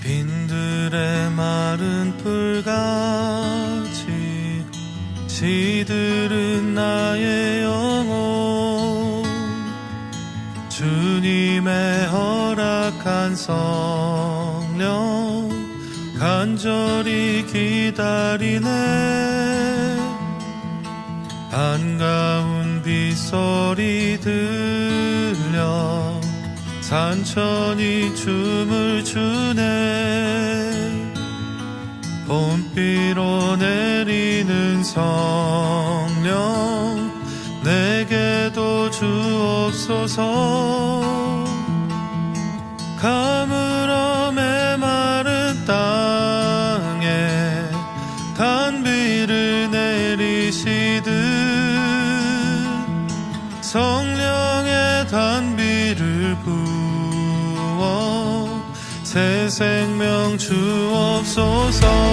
빈들의 마른 풀같이 시들은 나의 영혼, 주님의 허락한 성령 간절히 기다리네. 반가운 빗소리 들려 산천이 춤을 추네. 봄비로 내리는 성령 내게도 주옵소서. 가물어 메마른 땅에 단비를 내리시듯 성령의 단비를 부어 새 생명 주옵소서.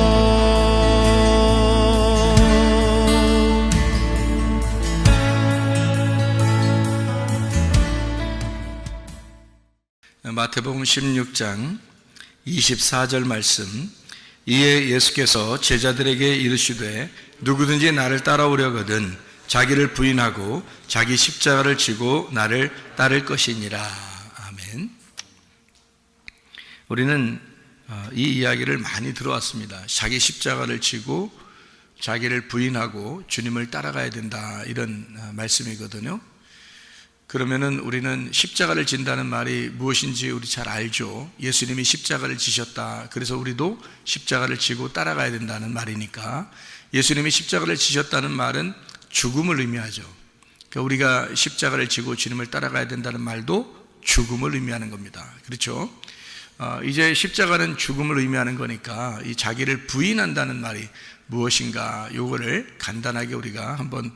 마태복음 16장 24절 말씀. 이에 예수께서 제자들에게 이르시되 누구든지 나를 따라오려거든 자기를 부인하고 자기 십자가를 지고 나를 따를 것이니라. 아멘. 우리는 이 이야기를 많이 들어왔습니다. 자기 십자가를 지고 자기를 부인하고 주님을 따라가야 된다, 이런 말씀이거든요. 그러면은 우리는 십자가를 진다는 말이 무엇인지 우리 잘 알죠. 예수님이 십자가를 지셨다, 그래서 우리도 십자가를 지고 따라가야 된다는 말이니까, 예수님이 십자가를 지셨다는 말은 죽음을 의미하죠. 그러니까 우리가 십자가를 지고 주님을 따라가야 된다는 말도 죽음을 의미하는 겁니다. 그렇죠? 이제 십자가는 죽음을 의미하는 거니까 이 자기를 부인한다는 말이 무엇인가, 요거를 간단하게 우리가 한번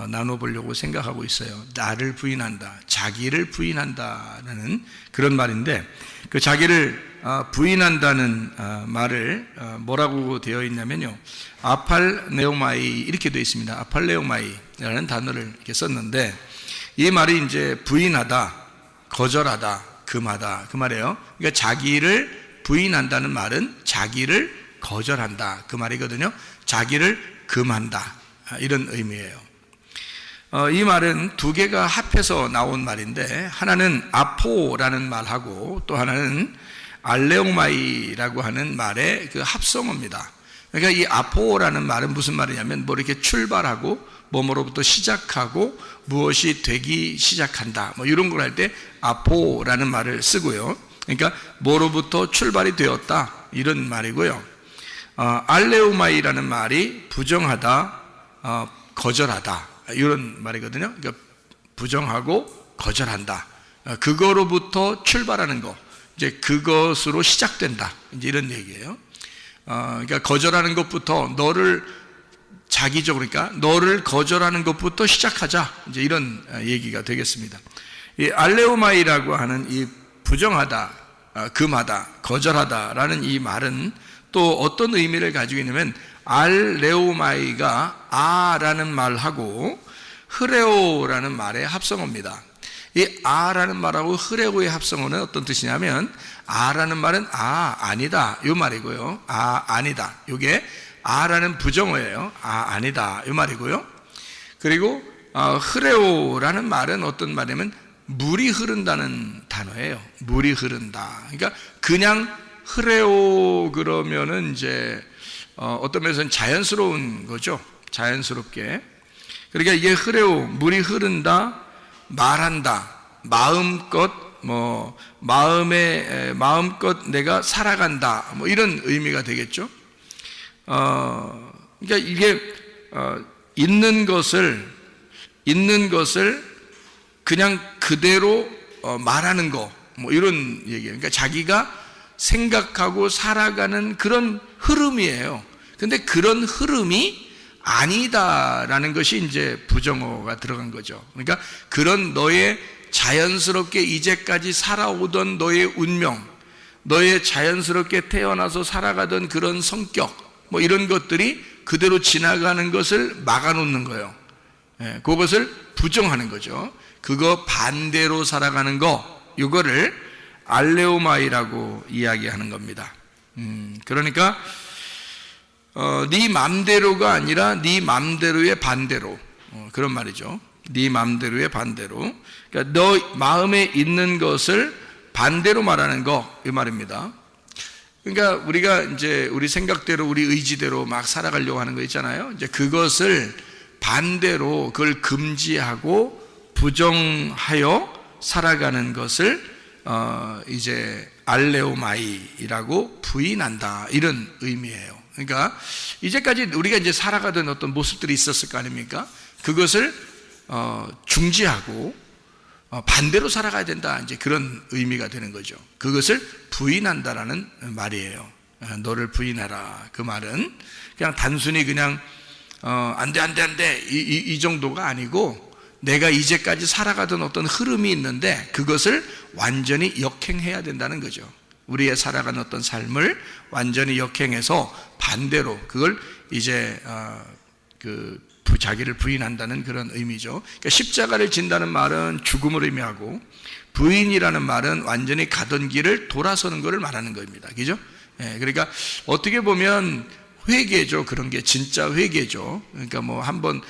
나눠보려고 생각하고 있어요. 나를 부인한다, 자기를 부인한다는 그런 말인데, 그 자기를 부인한다는 말을 뭐라고 되어 있냐면요, 아팔레오마이 이렇게 되어 있습니다. 아팔레오마이라는 단어를 이렇게 썼는데, 이 말이 이제 부인하다, 거절하다, 금하다, 그 말이에요. 그러니까 자기를 부인한다는 말은 자기를 거절한다, 그 말이거든요. 자기를 금한다, 이런 의미예요. 이 말은 두 개가 합해서 나온 말인데, 하나는 아포라는 말하고 또 하나는 알레오마이라고 하는 말의 그 합성어입니다. 그러니까 이 아포라는 말은 무슨 말이냐면, 뭐 이렇게 출발하고 뭐뭐로부터 시작하고 무엇이 되기 시작한다, 뭐 이런 걸 할 때 아포라는 말을 쓰고요. 그러니까 뭐로부터 출발이 되었다, 이런 말이고요. 알레오마이라는 말이 부정하다, 거절하다, 이런 말이거든요. 그러니까 부정하고 거절한다, 그거로부터 출발하는 거, 이제 그것으로 시작된다, 이제 이런 얘기예요. 그러니까 거절하는 것부터 너를 자기적으로, 그러니까 너를 거절하는 것부터 시작하자, 이제 이런 얘기가 되겠습니다. 이 알레오마이라고 하는 이 부정하다, 금하다, 거절하다라는 이 말은 또 어떤 의미를 가지고 있냐면, 알레오마이가 아라는 말하고 흐레오라는 말의 합성어입니다. 이 아라는 말하고 흐레오의 합성어는 어떤 뜻이냐면, 아라는 말은 아니다, 이 말이고요. 아니다, 이게 아라는 부정어예요. 아니다, 이 말이고요. 그리고 흐레오라는 말은 어떤 말이냐면 물이 흐른다는 단어예요. 물이 흐른다. 그러니까 그냥 흐레오 그러면은 이제 어떤 면에서는 자연스러운 거죠. 자연스럽게. 그러니까 이게 흐레오, 물이 흐른다, 말한다, 마음껏 마음껏 내가 살아간다, 뭐 이런 의미가 되겠죠. 그러니까 이게 있는 것을 그냥 그대로 말하는 거, 뭐 이런 얘기예요. 그러니까 자기가 생각하고 살아가는 그런 흐름이에요. 근데 그런 흐름이 아니다라는 것이 이제 부정어가 들어간 거죠. 그러니까 그런 너의 자연스럽게 이제까지 살아오던 너의 운명, 너의 자연스럽게 태어나서 살아가던 그런 성격, 뭐 이런 것들이 그대로 지나가는 것을 막아놓는 거예요. 그것을 부정하는 거죠. 그거 반대로 살아가는 거, 이거를 알레오마이라고 이야기하는 겁니다. 그러니까 네 맘대로가 아니라 네 맘대로의 반대로, 그런 말이죠. 네 맘대로의 반대로. 그러니까 너 마음에 있는 것을 반대로 말하는 거, 이 말입니다. 그러니까 우리가 이제 우리 생각대로, 우리 의지대로 막 살아가려고 하는 거 있잖아요. 이제 그것을 반대로, 그걸 금지하고 부정하여 살아가는 것을 이제 알레오마이라고 부인한다, 이런 의미예요. 그러니까 이제까지 우리가 이제 살아가던 어떤 모습들이 있었을 거 아닙니까? 그것을 중지하고 반대로 살아가야 된다, 이제 그런 의미가 되는 거죠. 그것을 부인한다라는 말이에요. 너를 부인하라, 그 말은 그냥 단순히 그냥 안 돼 이 정도가 아니고, 내가 이제까지 살아가던 어떤 흐름이 있는데 그것을 완전히 역행해야 된다는 거죠. 우리의 살아가는 어떤 삶을 완전히 역행해서 반대로 그걸 이제 자기를 부인한다는 그런 의미죠. 그러니까 십자가를 진다는 말은 죽음을 의미하고, 부인이라는 말은 완전히 가던 길을 돌아서는 것을 말하는 겁니다. 그죠? 예, 그러니까 어떻게 보면 회개죠. 그런 게 진짜 회개죠. 그러니까 뭐 한번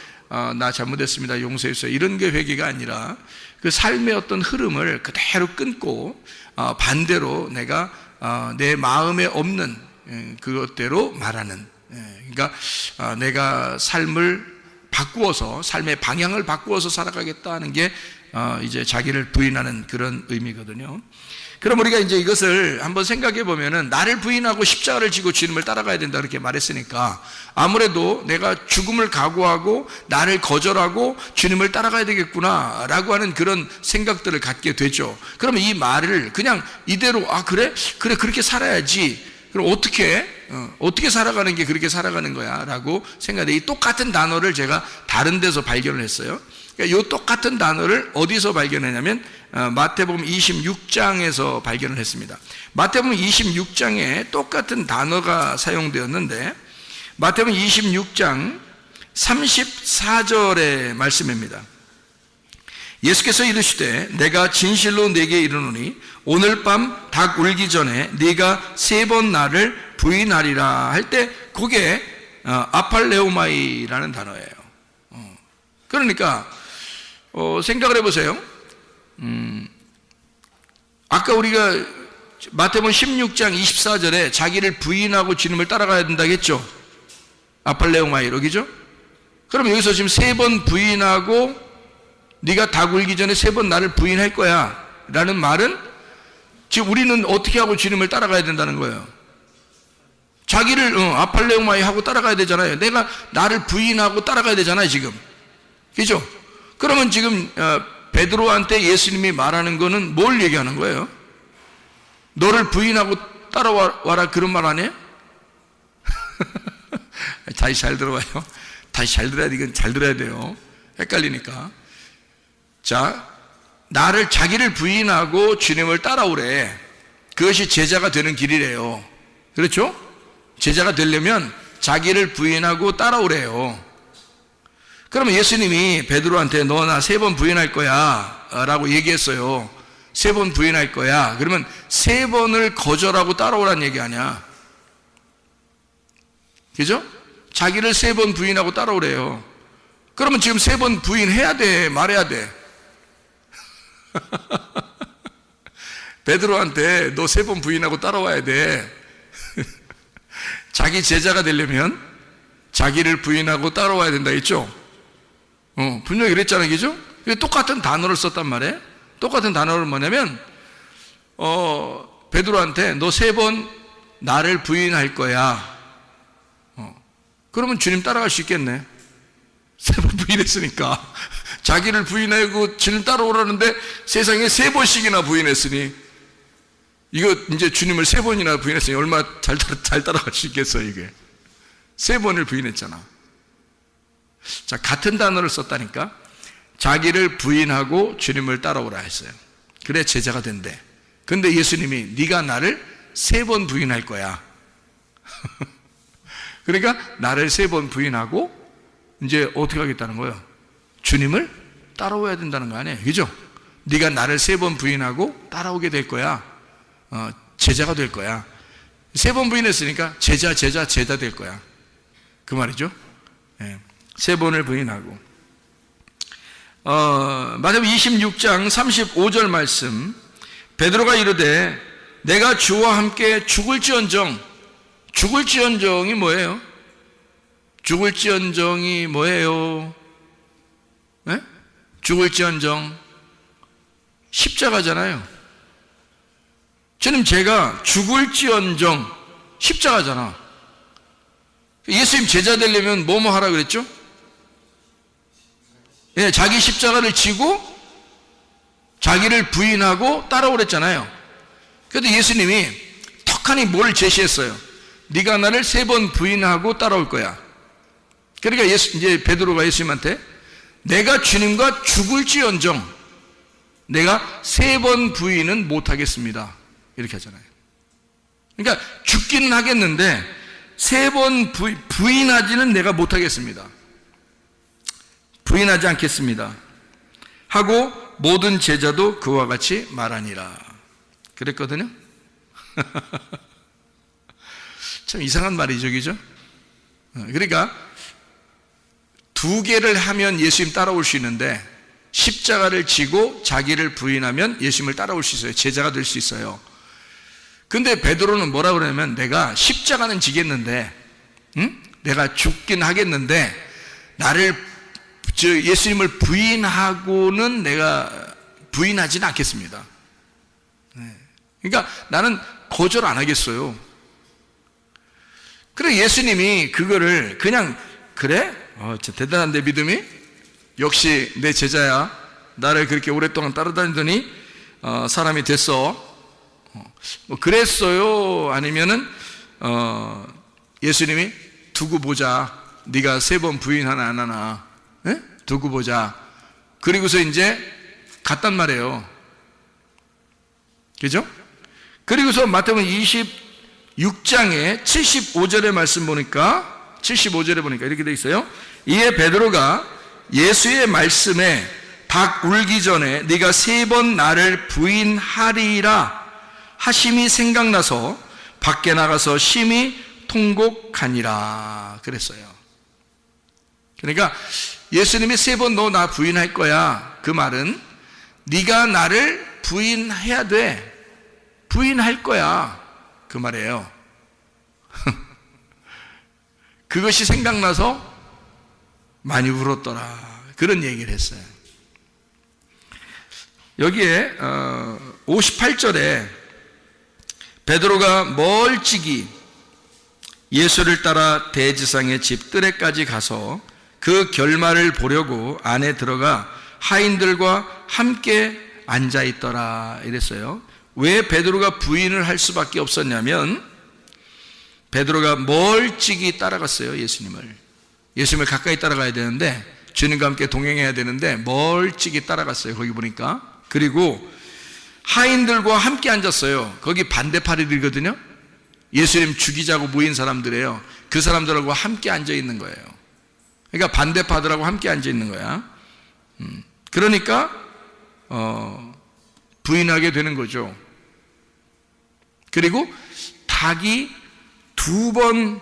나 잘못했습니다, 용서해주세요, 이런 게 회개가 아니라 그 삶의 어떤 흐름을 그대로 끊고 반대로 내가 내 마음에 없는 그것대로 말하는, 그러니까 내가 삶을 바꾸어서, 삶의 방향을 바꾸어서 살아가겠다 하는 게 이제 자기를 부인하는 그런 의미거든요. 그럼 우리가 이제 이것을 한번 생각해 보면은, 나를 부인하고 십자가를 지고 주님을 따라가야 된다 그렇게 말했으니까 아무래도 내가 죽음을 각오하고 나를 거절하고 주님을 따라가야 되겠구나 라고 하는 그런 생각들을 갖게 되죠. 그러면 이 말을 그냥 이대로 그래 그렇게 살아야지, 그럼 어떻게 살아가는 게 그렇게 살아가는 거야 라고 생각해. 이 똑같은 단어를 제가 다른 데서 발견을 했어요. 그러니까 이 똑같은 단어를 어디서 발견했냐면 마태복음 26장에서 발견을 했습니다. 마태복음 26장에 똑같은 단어가 사용되었는데, 마태복음 26장 34절의 말씀입니다. 예수께서 이르시되 내가 진실로 네게 이르노니 오늘 밤 닭 울기 전에 네가 3번 나를 부인하리라 할 때, 그게 아팔레오마이라는 단어예요. 그러니까 생각을 해보세요. 아까 우리가 마태복음 16장 24절에 자기를 부인하고 주님을 따라가야 된다고 했죠. 아팔레오마이로, 그죠? 그럼 여기서 지금 3번 부인하고 네가 닭 울기 전에 3번 나를 부인할 거야 라는 말은, 지금 우리는 어떻게 하고 주님을 따라가야 된다는 거예요? 자기를 아팔레오마이 하고 따라가야 되잖아요. 내가 나를 부인하고 따라가야 되잖아요, 지금. 그죠? 그러면 지금 베드로한테 예수님이 말하는 거는 뭘 얘기하는 거예요? 너를 부인하고 따라와라, 그런 말 아니에요? 다시 잘 들어봐요. 다시 잘 들어야 돼. 이건 잘 들어야 돼요. 헷갈리니까. 자, 자기를 부인하고 주님을 따라오래. 그것이 제자가 되는 길이래요. 그렇죠? 제자가 되려면 자기를 부인하고 따라오래요. 그러면 예수님이 베드로한테 너 나 3번 부인할 거야 라고 얘기했어요. 3번 부인할 거야. 그러면 3번을 거절하고 따라오라는 얘기 아니야. 그죠? 자기를 3번 부인하고 따라오래요. 그러면 지금 3번 부인해야 돼, 말해야 돼? 베드로한테 너 3번 부인하고 따라와야 돼. 자기 제자가 되려면 자기를 부인하고 따라와야 된다 했죠? 분명히 그랬잖아요, 그죠? 똑같은 단어를 썼단 말이에요. 똑같은 단어를 뭐냐면, 베드로한테 너 3번 나를 부인할 거야. 그러면 주님 따라갈 수 있겠네. 3번 부인했으니까. 자기를 부인하고 주님 따라오라는데 세상에 3번씩이나 부인했으니, 이거 이제 주님을 3번이나 부인했으니 얼마나 잘 따라갈 수 있겠어요, 이게. 3번을 부인했잖아. 자, 같은 단어를 썼다니까. 자기를 부인하고 주님을 따라오라 했어요. 그래 제자가 된대. 근데 예수님이 네가 나를 3번 부인할 거야. 그러니까 나를 3번 부인하고 이제 어떻게 하겠다는 거예요? 주님을 따라오야 된다는 거 아니에요, 그죠? 네가 나를 3번 부인하고 따라오게 될 거야. 제자가 될 거야. 3번 부인했으니까 제자 될 거야. 그 말이죠. 예. 3번을 부인하고. 마태복음 26장 35절 말씀. 베드로가 이르되 내가 주와 함께 죽을지언정이 뭐예요? 죽을지언정이 뭐예요? 네? 죽을지언정 십자가잖아요. 주님, 제가 죽을지언정 십자가잖아. 예수님 제자 되려면 뭐뭐 하라 그랬죠? 예, 자기 십자가를 지고 자기를 부인하고 따라오랬잖아요. 그런데 예수님이 턱하니 뭘 제시했어요? 네가 나를 3번 부인하고 따라올 거야. 그러니까 이제 베드로가 예수님한테 내가 주님과 죽을지언정 내가 3번 부인은 못하겠습니다, 이렇게 하잖아요. 그러니까 죽기는 하겠는데 3번 부인하지는 내가 못하겠습니다. 부인하지 않겠습니다 하고 모든 제자도 그와 같이 말하니라 그랬거든요. 참 이상한 말이죠, 그죠? 그러니까 2개를 하면 예수님 따라올 수 있는데 십자가를 지고 자기를 부인하면 예수님을 따라올 수 있어요. 제자가 될 수 있어요. 근데 베드로는 뭐라 그러냐면 내가 십자가는 지겠는데 내가 죽긴 하겠는데 나를 예수님을 부인하고는 내가 부인하지는 않겠습니다. 그러니까 나는 거절 안 하겠어요. 그래 예수님이 그거를 그냥 그래? 진짜 대단한데 믿음이? 역시 내 제자야. 나를 그렇게 오랫동안 따라다니더니 사람이 됐어. 뭐 그랬어요? 아니면은 예수님이 두고 보자. 네가 3번 부인하나 안 하나? 에? 두고 보자. 그리고서 이제 갔단 말이에요. 그죠? 그리고서 마태복음 26장에 75절의 말씀 보니까 75절에 보니까 이렇게 돼 있어요. 이에 베드로가 예수의 말씀에 닭 울기 전에 네가 3번 나를 부인하리라 하심이 생각나서 밖에 나가서 심히 통곡하니라 그랬어요. 그러니까 예수님이 3번 너 나 부인할 거야. 그 말은 네가 나를 부인해야 돼. 부인할 거야. 그 말이에요. 그것이 생각나서 많이 울었더라. 그런 얘기를 했어요. 여기에 58절에 베드로가 멀찍이 예수를 따라 대지상의 집 뜰에까지 가서 그 결말을 보려고 안에 들어가 하인들과 함께 앉아있더라 이랬어요. 왜 베드로가 부인을 할 수밖에 없었냐면 베드로가 멀찍이 따라갔어요. 예수님을 가까이 따라가야 되는데 주님과 함께 동행해야 되는데 멀찍이 따라갔어요. 거기 보니까. 그리고 하인들과 함께 앉았어요. 거기 반대파리들이거든요. 예수님 죽이자고 모인 사람들이에요. 그 사람들하고 함께 앉아 있는 거예요. 그러니까 반대파들하고 함께 앉아 있는 거야. 그러니까 부인하게 되는 거죠. 그리고 닭이 2번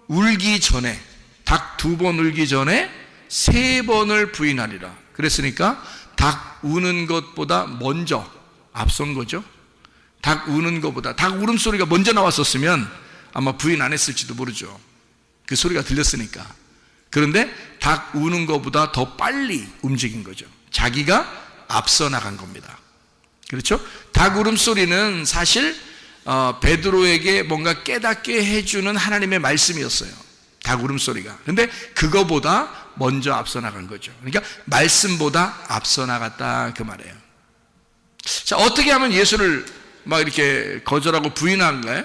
울기 전에, 닭 2번 울기 전에 3번을 부인하리라. 그랬으니까 닭 우는 것보다 먼저 앞선 거죠. 닭 우는 것보다, 닭 울음소리가 먼저 나왔었으면 아마 부인 안 했을지도 모르죠. 그 소리가 들렸으니까. 그런데 닭 우는 것보다 더 빨리 움직인 거죠. 자기가 앞서 나간 겁니다. 그렇죠? 닭 울음소리는 사실 베드로에게 뭔가 깨닫게 해주는 하나님의 말씀이었어요. 닭 울음소리가. 근데 그거보다 먼저 앞서 나간 거죠. 그러니까 말씀보다 앞서 나갔다 그 말이에요. 자, 어떻게 하면 예수를 막 이렇게 거절하고 부인한가요?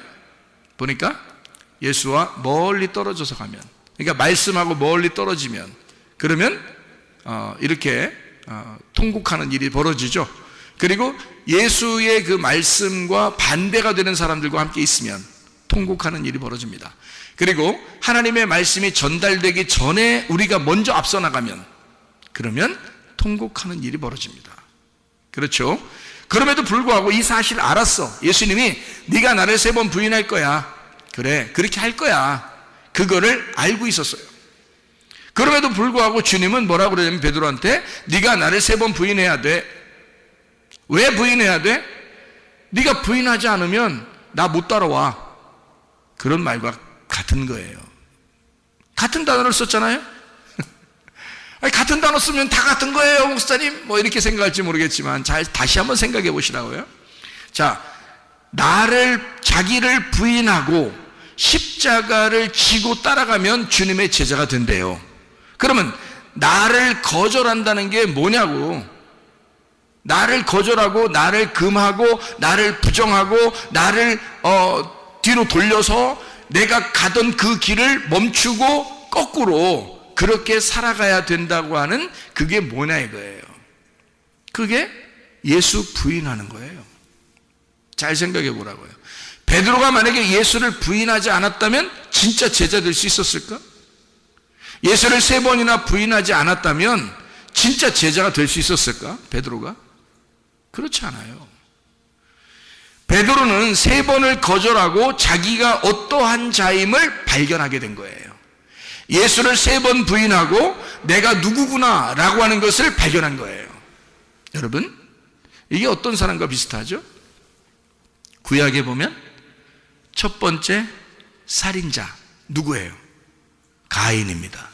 보니까 예수와 멀리 떨어져서 가면, 그러니까 말씀하고 멀리 떨어지면, 그러면 이렇게 통곡하는 일이 벌어지죠. 그리고 예수의 그 말씀과 반대가 되는 사람들과 함께 있으면 통곡하는 일이 벌어집니다. 그리고 하나님의 말씀이 전달되기 전에 우리가 먼저 앞서 나가면, 그러면 통곡하는 일이 벌어집니다. 그렇죠? 그럼에도 불구하고 이 사실을 알았어. 예수님이 네가 나를 3번 부인할 거야. 그래, 그렇게 할 거야. 그거를 알고 있었어요. 그럼에도 불구하고 주님은 뭐라고 그러냐면 베드로한테 네가 나를 3번 부인해야 돼. 왜 부인해야 돼? 네가 부인하지 않으면 나 못 따라와. 그런 말과 같은 거예요. 같은 단어를 썼잖아요. 아니, 같은 단어 쓰면 다 같은 거예요, 목사님. 뭐 이렇게 생각할지 모르겠지만 잘 다시 한번 생각해 보시라고요. 자, 자기를 부인하고 십자가를 지고 따라가면 주님의 제자가 된대요. 그러면 나를 거절한다는 게 뭐냐고. 나를 거절하고 나를 금하고 나를 부정하고 나를 뒤로 돌려서 내가 가던 그 길을 멈추고 거꾸로 그렇게 살아가야 된다고 하는 그게 뭐냐 이거예요. 그게 예수 부인하는 거예요. 잘 생각해 보라고요. 베드로가 만약에 예수를 부인하지 않았다면 진짜 제자 될 수 있었을까? 예수를 3번이나 부인하지 않았다면 진짜 제자가 될 수 있었을까? 베드로가? 그렇지 않아요. 베드로는 3번을 거절하고 자기가 어떠한 자임을 발견하게 된 거예요. 예수를 3번 부인하고 내가 누구구나 라고 하는 것을 발견한 거예요. 여러분, 이게 어떤 사람과 비슷하죠? 구약에 보면 첫 번째 살인자 누구예요? 가인입니다.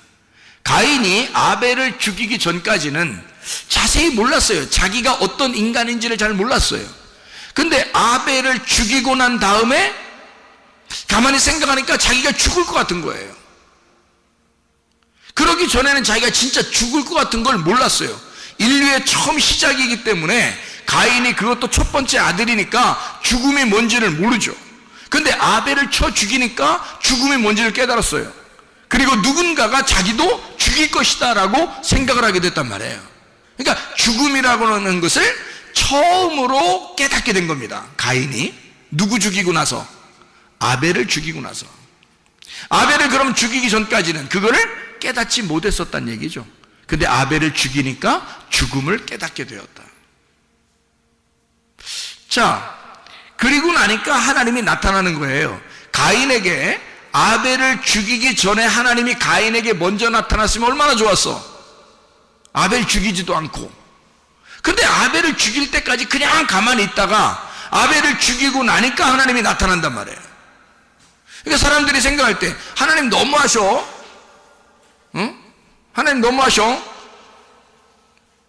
가인이 아벨을 죽이기 전까지는 자세히 몰랐어요. 자기가 어떤 인간인지를 잘 몰랐어요. 근데 아벨을 죽이고 난 다음에 가만히 생각하니까 자기가 죽을 것 같은 거예요. 그러기 전에는 자기가 진짜 죽을 것 같은 걸 몰랐어요. 인류의 처음 시작이기 때문에 가인이 그것도 첫 번째 아들이니까 죽음이 뭔지를 모르죠. 근데 아벨을 쳐 죽이니까 죽음이 뭔지를 깨달았어요. 그리고 누군가가 자기도 죽일 것이다 라고 생각을 하게 됐단 말이에요. 그러니까 죽음이라고 하는 것을 처음으로 깨닫게 된 겁니다. 가인이 누구 죽이고 나서? 아벨을 죽이고 나서. 아벨을 그럼 죽이기 전까지는 그거를 깨닫지 못했었단 얘기죠. 근데 아벨을 죽이니까 죽음을 깨닫게 되었다. 자, 그리고 나니까 하나님이 나타나는 거예요. 가인에게 아벨을 죽이기 전에 하나님이 가인에게 먼저 나타났으면 얼마나 좋았어. 아벨 죽이지도 않고. 근데 아벨을 죽일 때까지 그냥 가만히 있다가 아벨을 죽이고 나니까 하나님이 나타난단 말이에요. 그러니까 사람들이 생각할 때 하나님 너무하셔. 응? 하나님 너무하셔.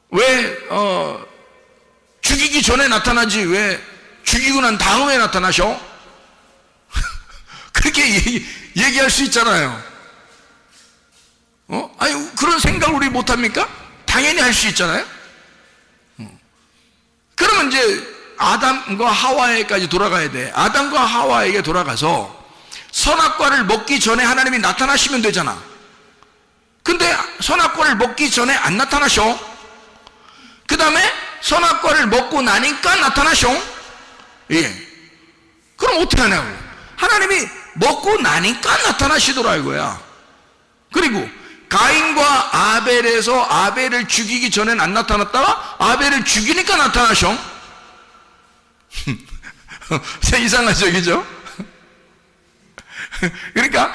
왜 죽이기 전에 나타나지 왜 죽이고 난 다음에 나타나셔? 그렇게 얘기할 수 있잖아요. 아니 그런 생각을 우리 못합니까? 당연히 할 수 있잖아요. 그러면 이제 아담과 하와에까지 돌아가야 돼. 아담과 하와에게 돌아가서 선악과를 먹기 전에 하나님이 나타나시면 되잖아. 근데 선악과를 먹기 전에 안 나타나셔. 그 다음에 선악과를 먹고 나니까 나타나셔. 예. 그럼 어떻게 하냐고. 하나님이 먹고 나니까 나타나시더라 이거야. 그리고 가인과 아벨에서 아벨을 죽이기 전엔 안 나타났다가 아벨을 죽이니까 나타나셔. 이상하죠, 그죠? 그러니까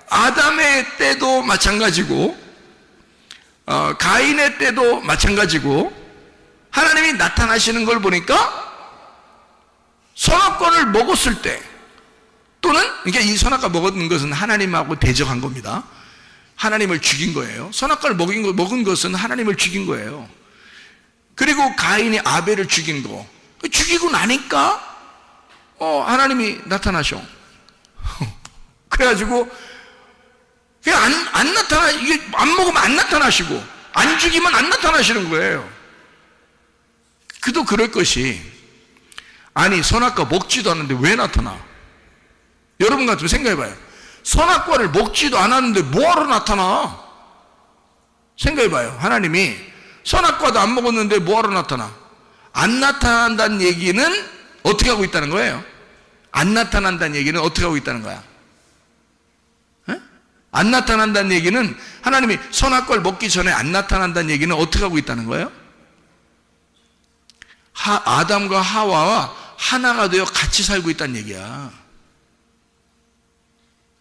아담의 때도 마찬가지고 가인의 때도 마찬가지고 하나님이 나타나시는 걸 보니까 선악과를 먹었을 때 또는 그러니까 이 선악과 먹은 것은 하나님하고 대적한 겁니다. 하나님을 죽인 거예요. 선악과를 먹은 것은 하나님을 죽인 거예요. 그리고 가인이 아벨을 죽인 거 죽이고 나니까 하나님이 나타나셔. 그래가지고 그냥 안 나타나, 이게 안 먹으면 안 나타나시고 안 죽이면 안 나타나시는 거예요. 그도 그럴 것이 아니 선악과 먹지도 않는데 왜 나타나? 여러분 같으면 생각해봐요. 선악과를 먹지도 않았는데 뭐하러 나타나? 생각해봐요. 하나님이 선악과도 안 먹었는데 뭐하러 나타나? 안 나타난다는 얘기는 어떻게 하고 있다는 거예요? 안 나타난다는 얘기는 어떻게 하고 있다는 거야? 에? 안 나타난다는 얘기는 하나님이 선악과를 먹기 전에 안 나타난다는 얘기는 어떻게 하고 있다는 거예요? 아담과 하와와 하나가 되어 같이 살고 있다는 얘기야.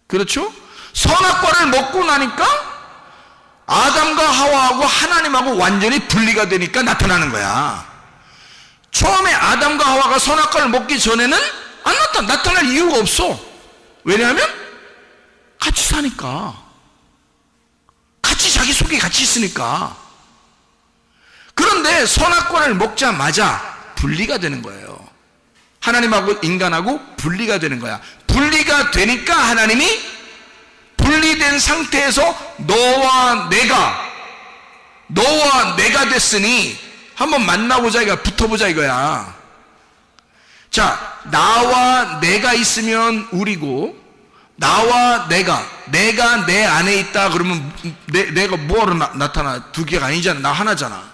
그렇죠? 선악과를 먹고 나니까 아담과 하와하고 하나님하고 완전히 분리가 되니까 나타나는 거야. 처음에 아담과 하와가 선악과를 먹기 전에는 안 나타날 이유가 없어. 왜냐하면 같이 사니까, 같이 자기 속에 같이 있으니까. 그런데 선악과를 먹자마자 분리가 되는 거예요. 하나님하고 인간하고 분리가 되는 거야. 분리가 되니까 하나님이 분리된 상태에서 너와 내가 됐으니 한번 만나보자 이거야. 붙어보자 이거야. 자, 나와 내가 있으면 우리고, 나와 내가 내 안에 있다 그러면 내가 뭐하러 나타나? 두 개가 아니잖아. 나 하나잖아.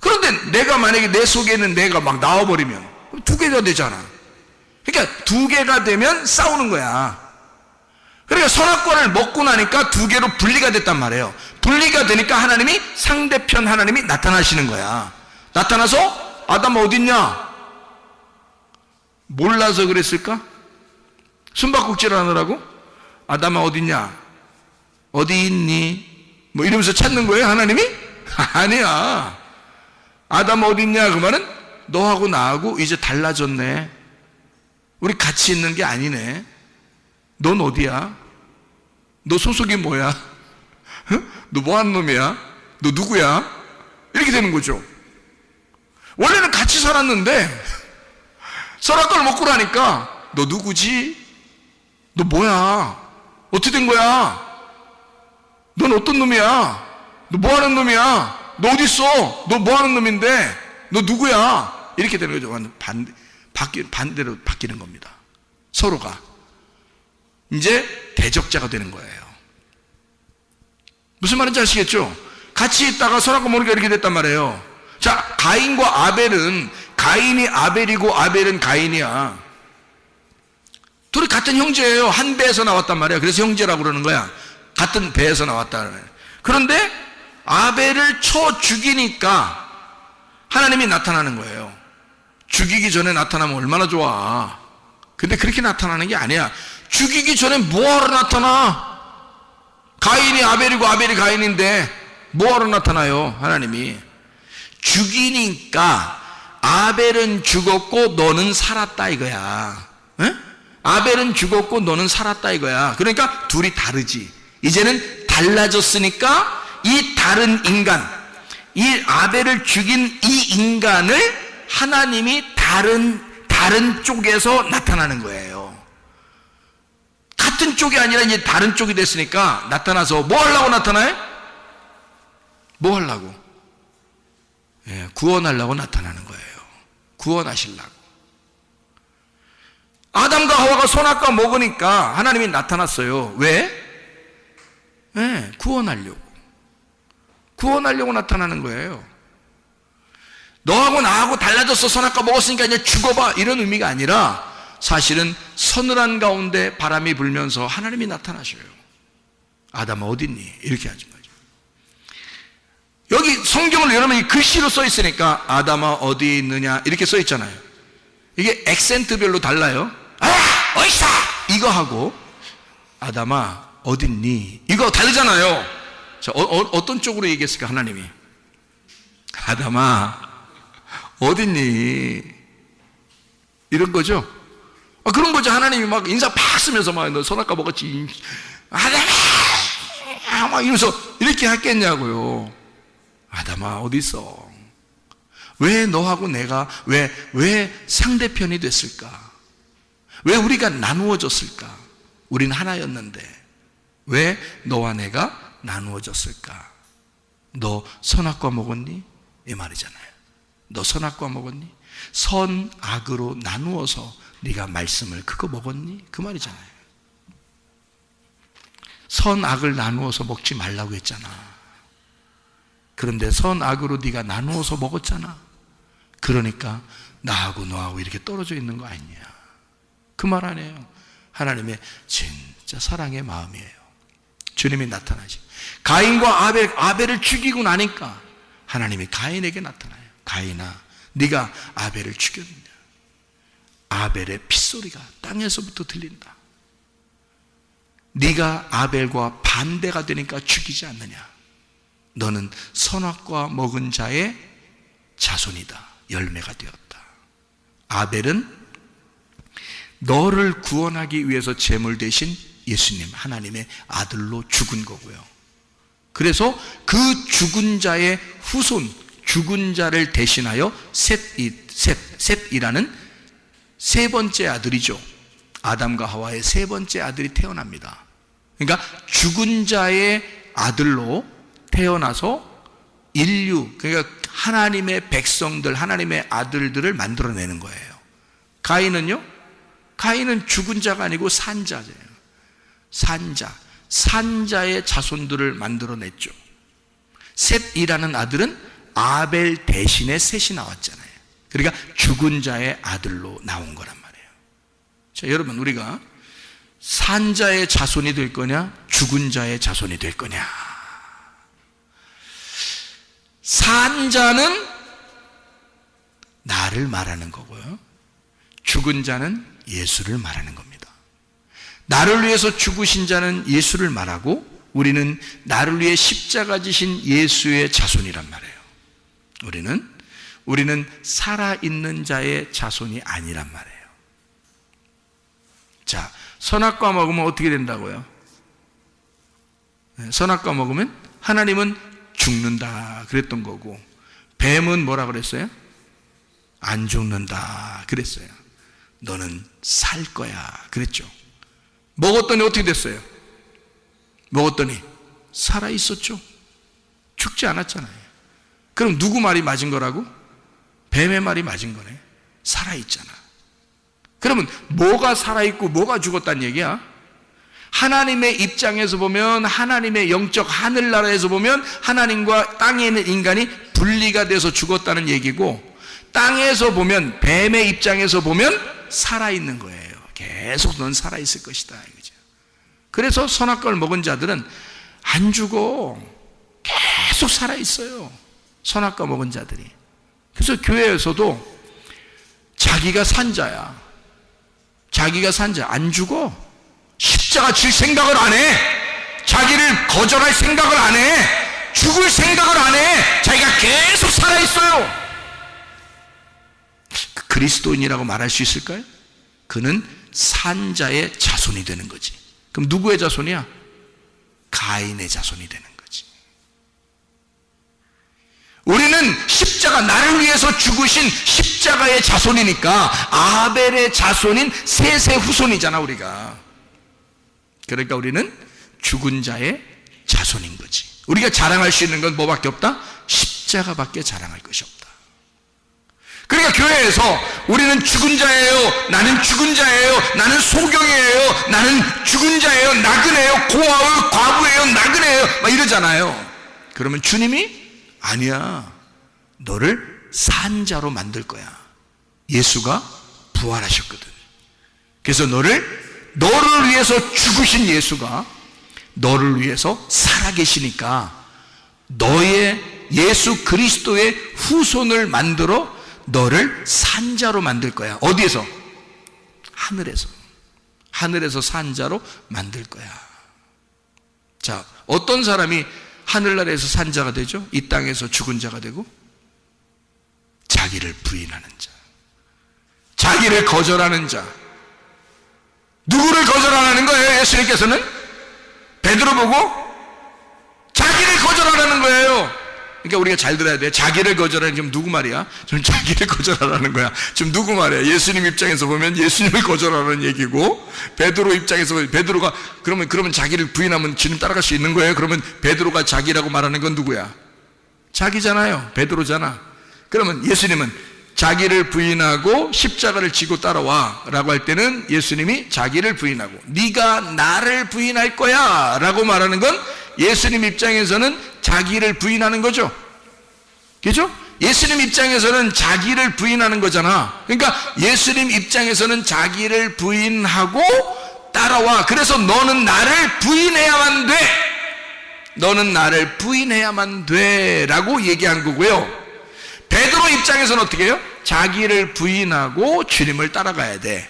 그런데 내가 만약에 내 속에 있는 내가 막 나와버리면 두 개가 되잖아. 그러니까 두 개가 되면 싸우는 거야. 그러니까 선악과를 먹고 나니까 두 개로 분리가 됐단 말이에요. 분리가 되니까 하나님이, 상대편 하나님이 나타나시는 거야. 나타나서 아담 어딨냐? 몰라서 그랬을까? 숨바꼭질 하느라고? 아담아 어딨냐? 어디 있니? 뭐 이러면서 찾는 거예요 하나님이? 아니야. 아담 어딨냐? 그 말은 너하고 나하고 이제 달라졌네. 우리 같이 있는 게 아니네. 넌 어디야? 너 소속이 뭐야? 너 뭐하는 놈이야? 너 누구야? 이렇게 되는 거죠. 원래는 같이 살았는데 선악과를 먹고 나니까 너 누구지? 너 뭐야? 어떻게 된 거야? 넌 어떤 놈이야? 너 뭐하는 놈이야? 너 어디 있어? 너 뭐하는 놈인데? 너 누구야? 이렇게 되는 거죠. 반대로 바뀌는 겁니다. 서로가 이제 대적자가 되는 거예요. 무슨 말인지 아시겠죠? 같이 있다가 선악과 먹으니까 이렇게 됐단 말이에요. 자, 가인과 아벨은, 가인이 아벨이고 아벨은 가인이야. 둘이 같은 형제예요. 한 배에서 나왔단 말이야. 그래서 형제라고 그러는 거야. 같은 배에서 나왔다. 그런데 아벨을 쳐 죽이니까 하나님이 나타나는 거예요. 죽이기 전에 나타나면 얼마나 좋아. 근데 그렇게 나타나는 게 아니야. 죽이기 전에 뭐하러 나타나? 가인이 아벨이고 아벨이 가인인데 뭐하러 나타나요? 하나님이 죽이니까 아벨은 죽었고 너는 살았다 이거야. 에? 아벨은 죽었고 너는 살았다 이거야. 그러니까 둘이 다르지. 이제는 달라졌으니까 이 다른 인간, 이 아벨을 죽인 이 인간을 하나님이 다른 쪽에서 나타나는 거예요. 같은 쪽이 아니라 이제 다른 쪽이 됐으니까 나타나서 뭐 하려고 나타나요? 뭐 하려고? 예, 구원하려고 나타나는 거예요. 구원하시려고. 아담과 하와가 선악과 먹으니까 하나님이 나타났어요. 왜? 예, 구원하려고. 구원하려고 나타나는 거예요. 너하고 나하고 달라졌어. 선악과 먹었으니까 이제 죽어봐. 이런 의미가 아니라 사실은 서늘한 가운데 바람이 불면서 하나님이 나타나셔요. 아담아 어딨니? 이렇게 하지 마죠. 여기 성경을 여러분이 글씨로 써 있으니까 아담아 어디 있느냐 이렇게 써 있잖아요. 이게 액센트별로 달라요. 아 어딨어? 이거 하고 아담아 어딨니? 이거 다르잖아요. 자, 어떤 쪽으로 얘기했을까 하나님이? 아담아 어딨니? 이런 거죠. 그런 거죠. 하나님이 막 인사 팍 쓰면서 막 너 선악과 먹었지. 아담아 막 이러면서 이렇게 했겠냐고요. 아담아 어디 있어? 왜 너하고 내가 왜 상대편이 됐을까? 왜 우리가 나누어졌을까? 우린 하나였는데 왜 너와 내가 나누어졌을까? 너 선악과 먹었니? 이 말이잖아요. 너 선악과 먹었니? 선악으로 나누어서 네가 말씀을 그거 먹었니? 그 말이잖아요. 선악을 나누어서 먹지 말라고 했잖아. 그런데 선악으로 네가 나누어서 먹었잖아. 그러니까 나하고 너하고 이렇게 떨어져 있는 거 아니냐. 그 말 아니에요. 하나님의 진짜 사랑의 마음이에요. 주님이 나타나지. 가인과 아벨을 죽이고 나니까 하나님이 가인에게 나타나요. 가인아 네가 아벨을 죽였느냐. 아벨의 핏소리가 땅에서부터 들린다. 네가 아벨과 반대가 되니까 죽이지 않느냐. 너는 선악과 먹은 자의 자손이다. 열매가 되었다. 아벨은 너를 구원하기 위해서 제물 대신 예수님, 하나님의 아들로 죽은 거고요. 그래서 그 죽은 자의 후손, 죽은 자를 대신하여 셋이라는 세 번째 아들이죠. 아담과 하와의 세 번째 아들이 태어납니다. 그러니까 죽은 자의 아들로 태어나서 인류, 그러니까 하나님의 백성들, 하나님의 아들들을 만들어내는 거예요. 가인은요? 가인은 죽은 자가 아니고 산자예요. 산자의 자손들을 만들어냈죠. 셋이라는 아들은 아벨 대신에 셋이 나왔잖아요. 그러니까 죽은 자의 아들로 나온 거란 말이에요. 자, 여러분, 우리가 산자의 자손이 될 거냐, 죽은 자의 자손이 될 거냐. 산자는 나를 말하는 거고요, 죽은 자는 예수를 말하는 겁니다. 나를 위해서 죽으신 자는 예수를 말하고, 우리는 나를 위해 십자가 지신 예수의 자손이란 말이에요. 우리는 살아있는 자의 자손이 아니란 말이에요. 자, 선악과 먹으면 어떻게 된다고요? 선악과 먹으면 하나님은 죽는다 그랬던 거고, 뱀은 뭐라 그랬어요? 안 죽는다 그랬어요. 너는 살 거야 그랬죠. 먹었더니 어떻게 됐어요? 먹었더니 살아 있었죠. 죽지 않았잖아요. 그럼 누구 말이 맞은 거라고? 뱀의 말이 맞은 거네. 살아 있잖아. 그러면 뭐가 살아 있고 뭐가 죽었다는 얘기야? 하나님의 입장에서 보면, 하나님의 영적 하늘나라에서 보면 하나님과 땅에 있는 인간이 분리가 돼서 죽었다는 얘기고, 땅에서 보면, 뱀의 입장에서 보면 살아있는 거예요. 계속 넌 살아있을 것이다 이거죠. 그래서 선악과를 먹은 자들은 안 죽어. 계속 살아있어요, 선악과 먹은 자들이. 그래서 교회에서도 자기가 산자야, 안 죽어. 십자가 질 생각을 안 해. 자기를 거절할 생각을 안 해. 죽을 생각을 안 해. 자기가 계속 살아있어요. 그리스도인이라고 말할 수 있을까요? 그는 산자의 자손이 되는 거지. 그럼 누구의 자손이야? 가인의 자손이 되는 거지. 우리는 십자가, 나를 위해서 죽으신 십자가의 자손이니까 아벨의 자손인 셋의 후손이잖아 우리가. 그러니까 우리는 죽은 자의 자손인 거지. 우리가 자랑할 수 있는 건 뭐밖에 없다? 십자가밖에 자랑할 것이 없다. 그러니까 교회에서 우리는 죽은 자예요, 나는 죽은 자예요, 나는 소경이에요, 나는 죽은 자예요, 나그네요, 고아요, 과부예요, 나그네요, 막 이러잖아요. 그러면 주님이 아니야, 너를 산자로 만들 거야. 예수가 부활하셨거든. 그래서 너를 위해서 죽으신 예수가 너를 위해서 살아계시니까 너의 예수 그리스도의 후손을 만들어 너를 산자로 만들 거야. 어디에서? 하늘에서 산자로 만들 거야. 자, 어떤 사람이 하늘나라에서 산자가 되죠? 이 땅에서 죽은 자가 되고, 자기를 부인하는 자, 자기를 거절하는 자. 누구를 거절하는 거예요? 예수님께서는 베드로 보고 자기를 거절하라는 거예요. 그러니까 우리가 잘 들어야 돼. 자기를 거절하는 게 지금 누구 말이야? 지금 자기를 거절하라는 거야. 지금 누구 말이야? 예수님 입장에서 보면 예수님을 거절하는 얘기고, 베드로 입장에서 보면 베드로가 그러면 자기를 부인하면 주님 따라갈 수 있는 거예요? 그러면 베드로가 자기라고 말하는 건 누구야? 자기잖아요. 베드로잖아. 그러면 예수님은 자기를 부인하고 십자가를 지고 따라와 라고 할 때는 예수님이 자기를 부인하고, 네가 나를 부인할 거야 라고 말하는 건 예수님 입장에서는 자기를 부인하는 거죠. 그죠? 예수님 입장에서는 자기를 부인하는 거잖아. 그러니까 예수님 입장에서는 자기를 부인하고 따라와. 그래서 너는 나를 부인해야만 돼. 너는 나를 부인해야만 돼 라고 얘기한 거고요. 베드로 입장에서는 어떻게 해요? 자기를 부인하고 주님을 따라가야 돼.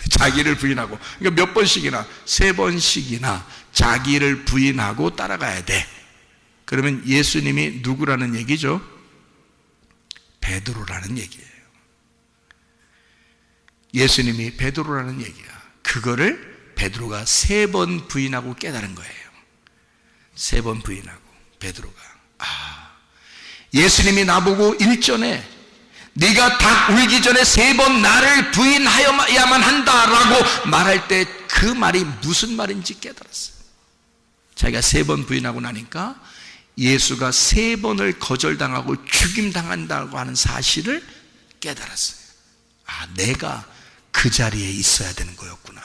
자기를 부인하고, 그러니까 몇 번씩이나, 3번씩이나 자기를 부인하고 따라가야 돼. 그러면 예수님이 누구라는 얘기죠? 베드로라는 얘기예요. 예수님이 베드로라는 얘기야. 그거를 베드로가 3번 부인하고 깨달은 거예요. 3번 부인하고 베드로가, 예수님이 나보고 일전에 네가 닭 울기 전에 3번 나를 부인하여야만 한다라고 말할 때 그 말이 무슨 말인지 깨달았어요. 자기가 3번 부인하고 나니까 예수가 3번을 거절당하고 죽임당한다고 하는 사실을 깨달았어요. 내가 그 자리에 있어야 되는 거였구나.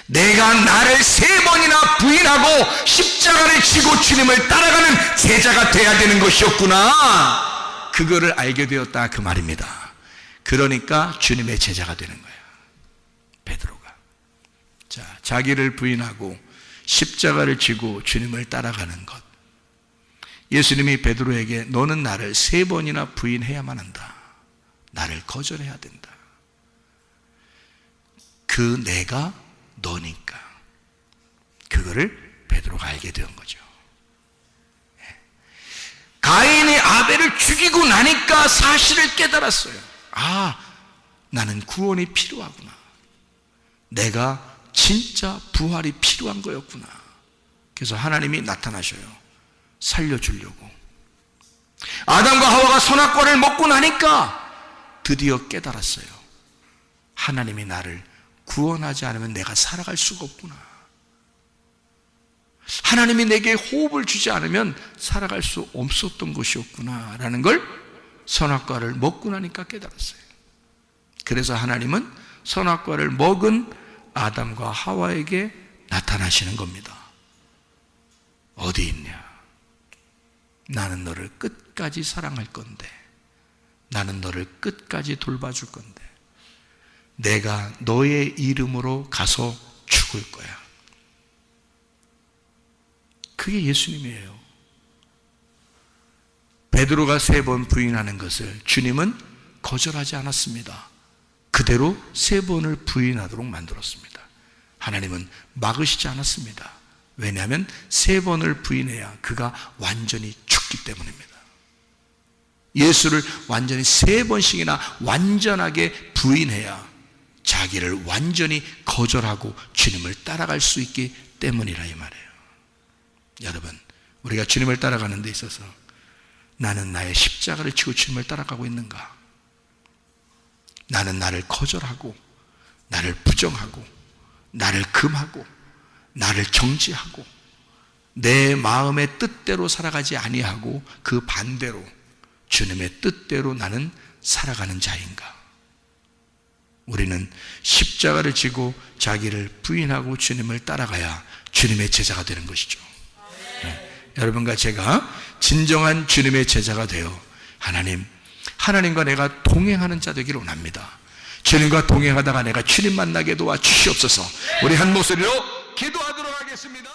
내가 나를 3번이나 부인하고 십자가를 지고 주님을 따라가는 제자가 돼야 되는 것이었구나. 그거를 알게 되었다, 그 말입니다. 그러니까 주님의 제자가 되는 거예요, 베드로가. 자, 자기를 부인하고 십자가를 지고 주님을 따라가는 것. 예수님이 베드로에게 너는 나를 3번이나 부인해야만 한다. 나를 거절해야 된다. 그 내가 너니까. 그거를 베드로가 알게 된 거죠. 가인이 아벨을 죽이고 나니까 사실을 깨달았어요. 나는 구원이 필요하구나. 내가 진짜 부활이 필요한 거였구나. 그래서 하나님이 나타나셔요. 살려주려고. 아담과 하와가 선악과를 먹고 나니까 드디어 깨달았어요. 하나님이 나를 구원하지 않으면 내가 살아갈 수가 없구나. 하나님이 내게 호흡을 주지 않으면 살아갈 수 없었던 것이었구나 라는 걸 선악과를 먹고 나니까 깨달았어요. 그래서 하나님은 선악과를 먹은 아담과 하와에게 나타나시는 겁니다. 어디 있냐? 나는 너를 끝까지 사랑할 건데, 나는 너를 끝까지 돌봐줄 건데, 내가 너의 이름으로 가서 죽을 거야. 그게 예수님이에요. 베드로가 3번 부인하는 것을 주님은 거절하지 않았습니다. 그대로 3번을 부인하도록 만들었습니다. 하나님은 막으시지 않았습니다. 왜냐하면 3번을 부인해야 그가 완전히 죽기 때문입니다. 예수를 완전히 3번씩이나 완전하게 부인해야 자기를 완전히 거절하고 주님을 따라갈 수 있기 때문이라 이 말이에요. 여러분, 우리가 주님을 따라가는 데 있어서 나는 나의 십자가를 지고 주님을 따라가고 있는가? 나는 나를 거절하고, 나를 부정하고, 나를 금하고, 나를 정지하고, 내 마음의 뜻대로 살아가지 아니하고 그 반대로 주님의 뜻대로 나는 살아가는 자인가? 우리는 십자가를 지고 자기를 부인하고 주님을 따라가야 주님의 제자가 되는 것이죠. 여러분과 제가 진정한 주님의 제자가 되어 하나님과 내가 동행하는 자 되기를 원합니다. 주님과 동행하다가 내가 주님 만나게 도와 주시옵소서. 우리 한 목소리로 기도하도록 하겠습니다.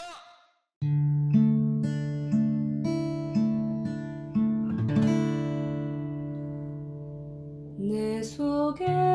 내 속에